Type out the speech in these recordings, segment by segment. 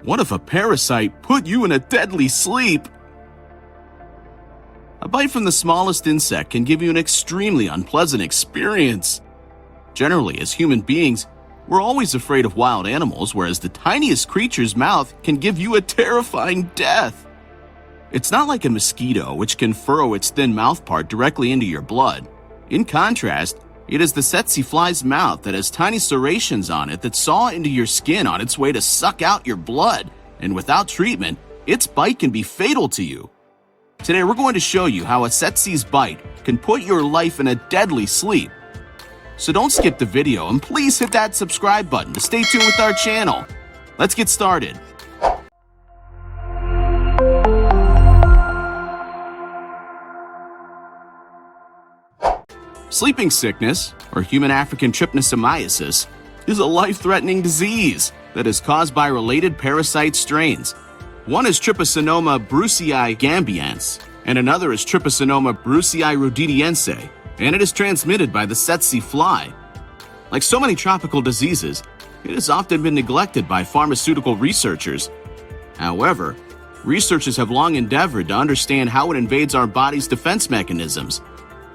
What if a parasite put you in a deadly sleep? A bite from the smallest insect can give you an extremely unpleasant experience. Generally, as human beings, we're always afraid of wild animals, whereas the tiniest creature's mouth can give you a terrifying death. It's not like a mosquito, which can furrow its thin mouth part directly into your blood. In contrast, it is the tsetse fly's mouth that has tiny serrations on it that saw into your skin on its way to suck out your blood, and without treatment, its bite can be fatal to you. Today we're going to show you how a tsetse's bite can put your life in a deadly sleep. So don't skip the video and please hit that subscribe button to stay tuned with our channel. Let's get started. Sleeping sickness, or human African trypanosomiasis, is a life-threatening disease that is caused by related parasite strains. One is Trypanosoma brucei gambiense, and another is Trypanosoma brucei rhodesiense, and it is transmitted by the tsetse fly. Like so many tropical diseases, it has often been neglected by pharmaceutical researchers. However, researchers have long endeavored to understand how it invades our body's defense mechanisms.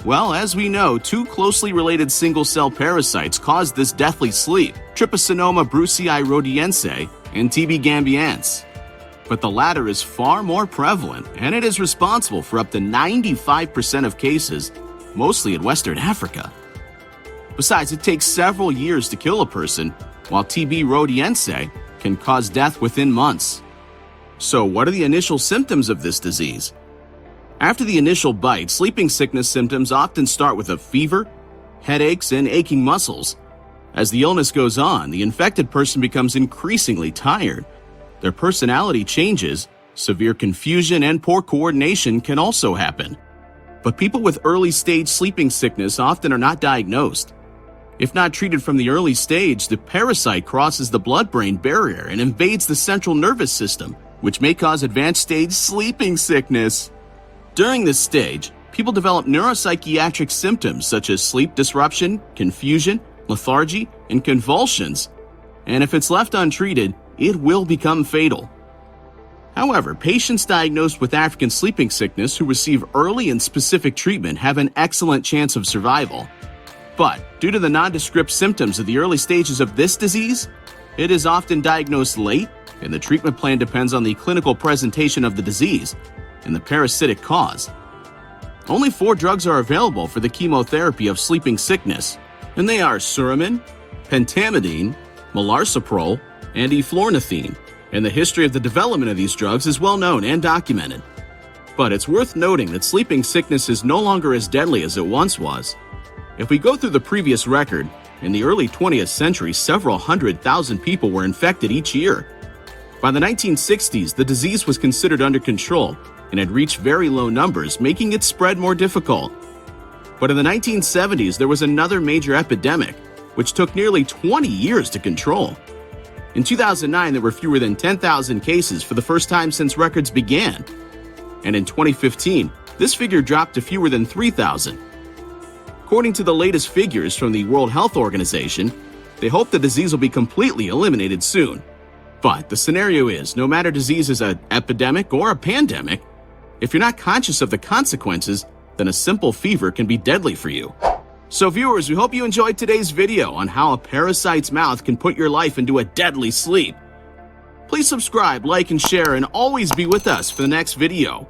Well, as we know, two closely related single-cell parasites cause this deathly sleep, Trypanosoma brucei rhodesiense and TB gambiense. But the latter is far more prevalent, and it is responsible for up to 95% of cases, mostly in Western Africa. Besides, it takes several years to kill a person, while TB rhodesiense can cause death within months. So what are the initial symptoms of this disease? After the initial bite, sleeping sickness symptoms often start with a fever, headaches, and aching muscles. As the illness goes on, the infected person becomes increasingly tired. Their personality changes, severe confusion and poor coordination can also happen. But people with early-stage sleeping sickness often are not diagnosed. If not treated from the early stage, the parasite crosses the blood-brain barrier and invades the central nervous system, which may cause advanced-stage sleeping sickness. During this stage, people develop neuropsychiatric symptoms such as sleep disruption, confusion, lethargy, and convulsions. And if it's left untreated, it will become fatal. However, patients diagnosed with African sleeping sickness who receive early and specific treatment have an excellent chance of survival. But due to the nondescript symptoms of the early stages of this disease, it is often diagnosed late, and the treatment plan depends on the clinical presentation of the disease and the parasitic cause. Only 4 drugs are available for the chemotherapy of sleeping sickness, and they are Suramin, pentamidine, melarsoprol, and eflornithine, and the history of the development of these drugs is well known and documented. But it's worth noting that sleeping sickness is no longer as deadly as it once was. If we go through the previous record, in the early 20th century, several 100,000 people were infected each year. By the 1960s, the disease was considered under control and had reached very low numbers, making its spread more difficult. But in the 1970s, there was another major epidemic, which took nearly 20 years to control. In 2009, there were fewer than 10,000 cases for the first time since records began. And in 2015, this figure dropped to fewer than 3,000. According to the latest figures from the World Health Organization, they hope the disease will be completely eliminated soon. But the scenario is, no matter disease is an epidemic or a pandemic, if you're not conscious of the consequences, then a simple fever can be deadly for you. So viewers, we hope you enjoyed today's video on how a parasite's mouth can put your life into a deadly sleep. Please subscribe, like, and share, and always be with us for the next video.